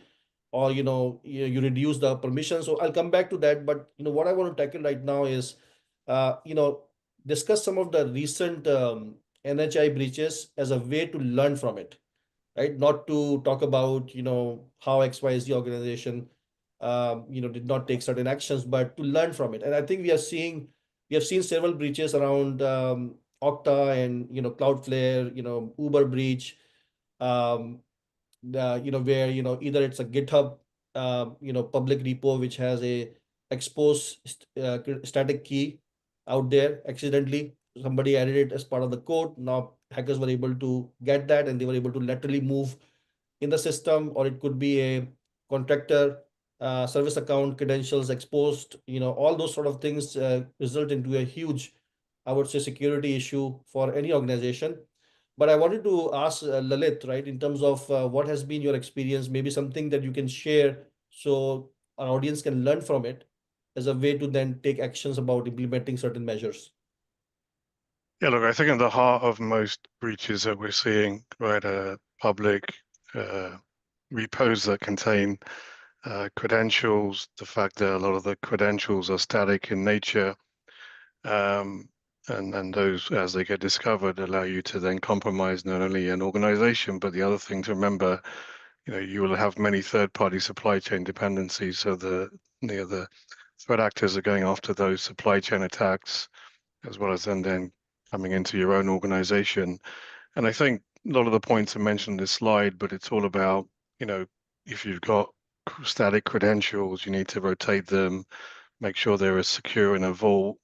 or you reduce the permission? So I'll come back to that, but what I want to tackle right now is, uh, you know, discuss some of the recent NHI breaches as a way to learn from it, right? Not to talk about, how XYZ organization, did not take certain actions, but to learn from it. And I think we have seen several breaches around Okta and, Cloudflare, Uber breach, um, where, either it's a GitHub, public repo, which has a exposed static key out there accidentally. Somebody added it as part of the code. Now hackers were able to get that, and they were able to laterally move in the system, or it could be a contractor service account credentials exposed. All those sort of things result into a huge, I would say, security issue for any organization. But I wanted to ask Lalit, right, in terms of what has been your experience, maybe something that you can share so our audience can learn from it as a way to then take actions about implementing certain measures. Yeah, look, I think at the heart of most breaches that we're seeing, right, public repos that contain credentials, the fact that a lot of the credentials are static in nature, and those, as they get discovered, allow you to then compromise not only an organization, but the other thing to remember, you will have many third-party supply chain dependencies. So the threat actors are going after those supply chain attacks, as well as then coming into your own organization. And I think a lot of the points are mentioned in this slide, but it's all about, if you've got static credentials, you need to rotate them, make sure they're as secure in a vault.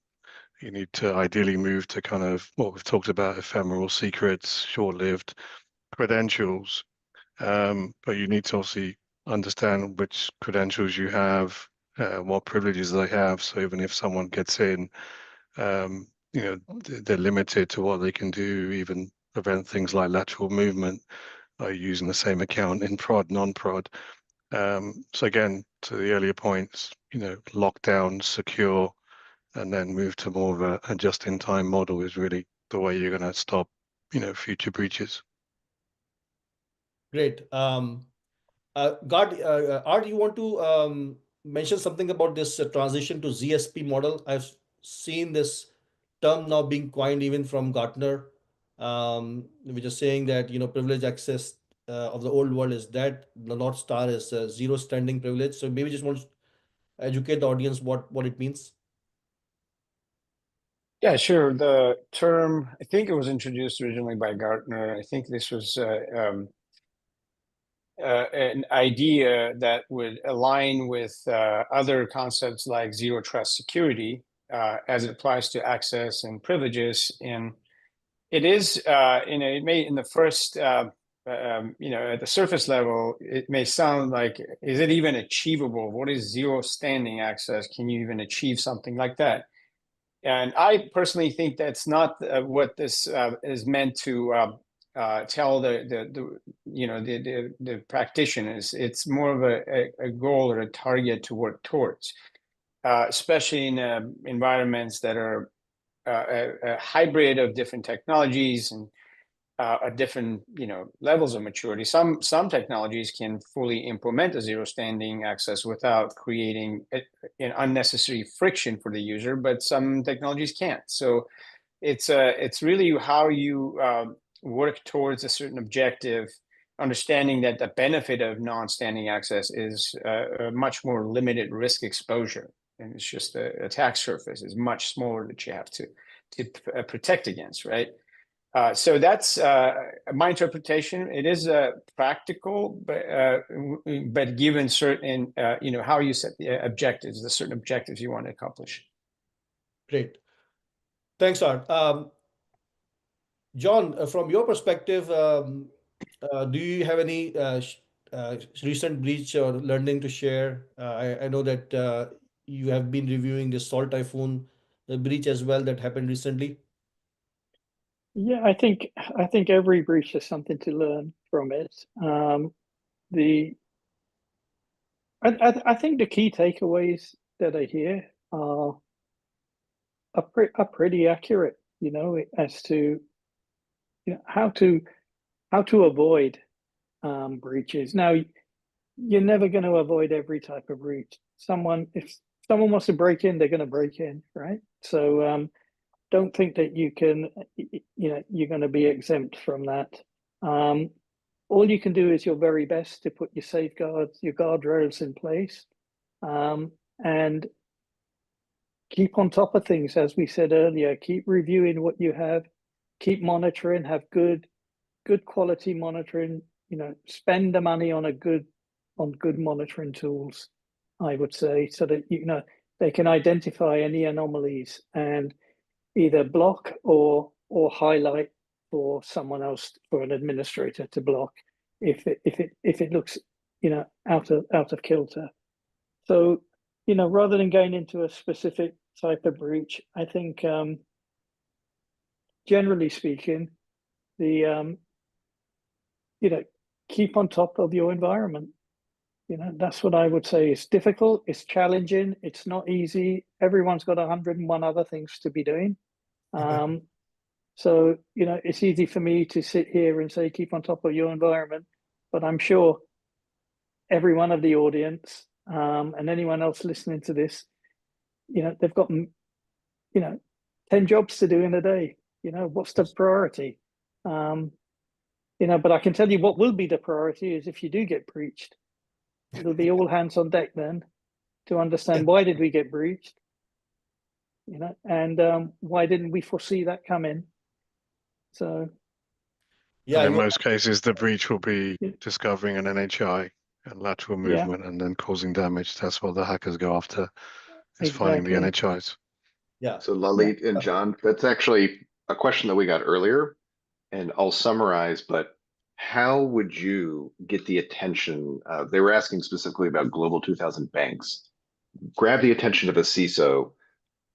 You need to ideally move to kind of what we've talked about, ephemeral secrets, short-lived credentials. But you need to obviously understand which credentials you have, what privileges they have. So even if someone gets in, they're limited to what they can do, even prevent things like lateral movement by using the same account in prod, non-prod. So again, to the earlier points, lockdown, secure, and then move to more of a just-in-time model is really the way you're going to stop, future breaches. Great. Art, you want to mention something about this transition to ZSP model? I've seen this term now being coined even from Gartner, which is saying that privilege access of the old world is dead. The North Star is zero standing privilege. So maybe just want to educate the audience what it means. Yeah, sure. The term, I think it was introduced originally by Gartner. I think this was an idea that would align with other concepts like zero trust security as it applies to access and privileges. And it is, it may in the first, at the surface level, it may sound like, is it even achievable? What is zero standing access? Can you even achieve something like that? And I personally think that's not what this is meant to tell the practitioners. It's more of a goal or a target to work towards, especially in environments that are a hybrid of different technologies and at different levels of maturity. Some technologies can fully implement a zero standing access without creating an unnecessary friction for the user, but some technologies can't. So it's really how you work towards a certain objective, understanding that the benefit of non-standing access is a much more limited risk exposure, and it's just the attack surface is much smaller that you have to protect against, right? So that's my interpretation. It is practical, but given certain, how you set the objectives, the certain objectives you want to accomplish. Great. Thanks, Art. John, from your perspective, do you have any recent breach or learning to share? I know that you have been reviewing the Salt Typhoon breach as well that happened recently. Yeah, I think every breach has something to learn from it. I think the key takeaways that I hear are pretty accurate, as to how to avoid breaches. Now, you're never going to avoid every type of breach. If someone wants to break in, they're going to break in, right? So don't think that you can, you're going to be exempt from that. All you can do is your very best to put your safeguards, your guardrails in place, and keep on top of things. As we said earlier, keep reviewing what you have, keep monitoring, have good quality monitoring. Spend the money on good monitoring tools, I would say, so that they can identify any anomalies and either block or highlight for someone else, for an administrator to block if it looks, you know, out of kilter. So, you know, rather than going into a specific type of breach, I think generally speaking, the you know, keep on top of your environment. You know, that's what I would say. It's difficult, it's challenging, it's not easy. Everyone's got 101 other things to be doing. So, you know, it's easy for me to sit here and say, keep on top of your environment, but I'm sure every one of the audience and anyone else listening to this, you know, they've got, you know, 10 jobs to do in a day. You know, what's the priority? You know, but I can tell you what will be the priority is if you do get breached, it'll be all hands on deck then to understand why did we get breached, you know, and why didn't we foresee that coming? So, Yeah, And in you know, most cases, the breach will be Yeah. discovering an NHI and lateral Yeah. movement and then causing damage. That's what the hackers go after, is finding the Exactly. NHIs. yeah, So Lalit and John, that's actually a question that we got earlier, and I'll summarize, but how would you get the attention? They were asking specifically about Global 2000 banks. Grab the attention of a CISO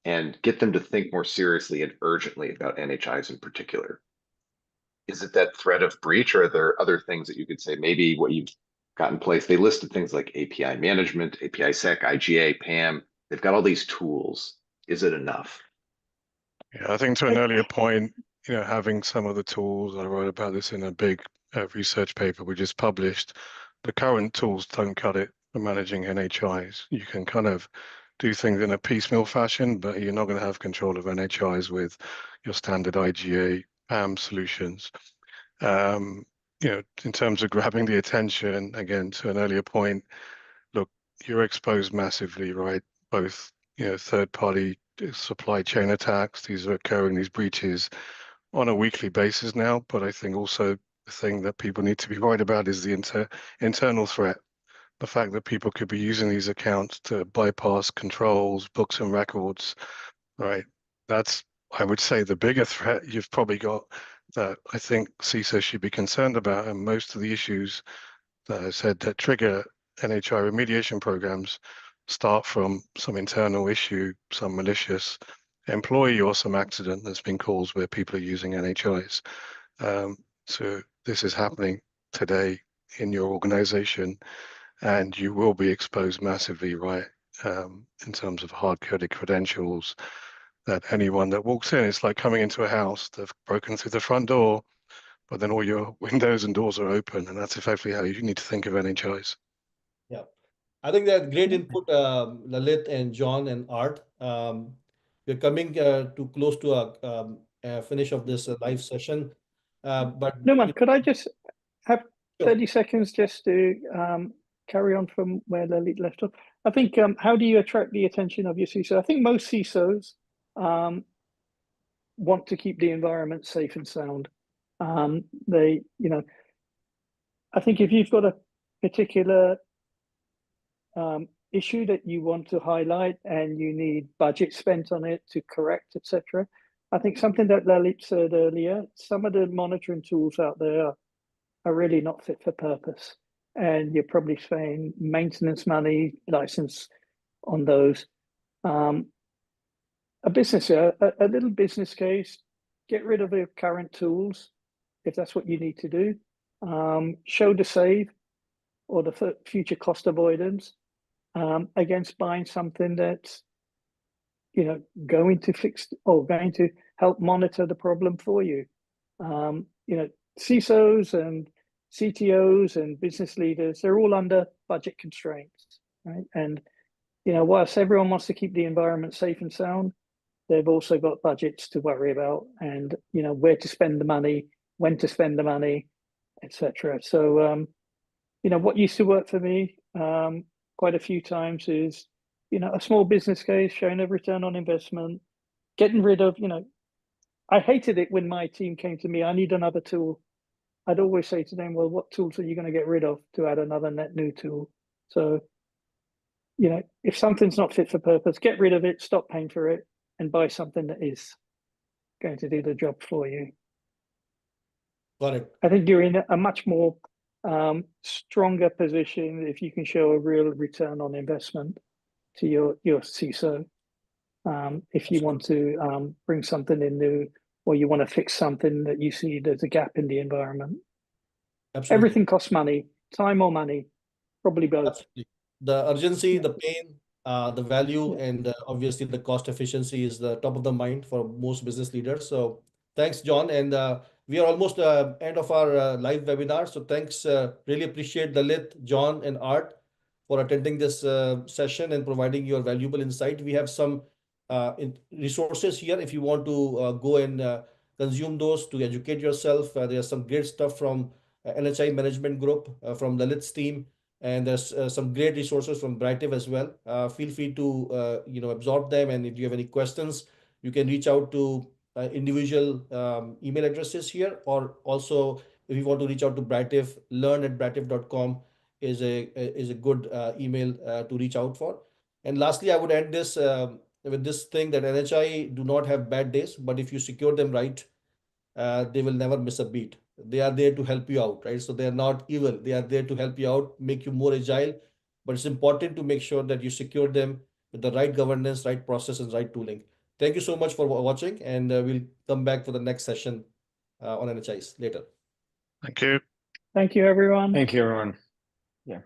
and get them to think more seriously and urgently about NHIs in particular. Is it that threat of breach, or are there other things that you could say, maybe what you've got in place? They listed things like API management, API sec, IGA, PAM. They've got all these tools. Is it enough? Yeah, I think to an earlier point, you know, having some of the tools, I wrote about this in a big research paper we just published. The current tools don't cut it for managing NHIs. You can kind of do things in a piecemeal fashion, but you're not going to have control of NHIs with your standard IGA PAM solutions. You know, in terms of grabbing the attention, again, to an earlier point, look, you're exposed massively, right? Both, you know, third-party supply chain attacks, these are occurring, these breaches on a weekly basis now. But I think also the thing that people need to be worried about is the internal threat. The fact that people could be using these accounts to bypass controls, books and records, right? That's, I would say, the bigger threat you've probably got that I think CISO should be concerned about. And most of the issues that I said that trigger NHI remediation programs start from some internal issue, some malicious employee or some accident that's been caused where people are using NHIs. So this is happening today in your organization, and you will be exposed massively, right? In terms of hard-coded credentials, that anyone that walks in, it's like coming into a house, they've broken through the front door, but then all your windows and doors are open, and that's effectively how you need to think of NHIs. yeah. I think that great input, Lalit and John and Art. We're coming to close to a finish of this live session. But No, man, could I just have sure. 30 seconds just to carry on from where Lalit left off? I think, how do you attract the attention of your CISO? I think most CISOs want to keep the environment safe and sound. They, you know, I think if you've got a particular issue that you want to highlight and you need budget spent on it to correct, etc. I think something that Lalit said earlier, some of the monitoring tools out there are really not fit for purpose. And you're probably spending maintenance money, license on those. A little business case, get rid of the current tools if that's what you need to do. Show the save or the future cost avoidance against buying something that's, you know, going to fix or going to help monitor the problem for you. You know, CISOs and CTOs and business leaders, they're all under budget constraints, right? And, you know, whilst everyone wants to keep the environment safe and sound, they've also got budgets to worry about and, you know, where to spend the money, when to spend the money, etc. So, you know, what used to work for me quite a few times is, you know, a small business case showing a return on investment, getting rid of, you know, I hated it when my team came to me, I need another tool. I'd always say to them, well, what tools are you going to get rid of to add another net new tool? So, you know, if something's not fit for purpose, get rid of it, stop paying for it, and buy something that is. going to do the job for you. Got it. I think you're in a much more stronger position if you can show a real return on investment to your CISO. If you want to bring something in new, or you want to fix something that you see there's a gap in the environment. Absolutely. Everything costs money, time or money, probably both. Absolutely. The urgency, Yeah. the pain, the value, Yeah. and obviously the cost efficiency is the top of the mind for most business leaders. So thanks, John. And we are almost end of our live webinar. So thanks. Really appreciate Lalit, John, and Art for attending this session and providing your valuable insight. We have some resources here if you want to go and consume those to educate yourself. There's some great stuff from NHI Management Group, from Lalit's team, and there's some great resources from Britive as well. Feel free to absorb them, and if you have any questions, you can reach out to individual email addresses here, or also if you want to reach out to Britive, learn@britive.com is a good email to reach out for. And lastly, I would end this with this thing that NHI do not have bad days, but if you secure them right, they will never miss a beat. They are there to help you out, right? So they are not evil. They are there to help you out, make you more agile. But it's important to make sure that you secure them with the right governance, right process, and right tooling. Thank you so much for watching, and we'll come back for the next session on NHIs later. Thank you. Thank you, everyone. Thank you, everyone. Yeah.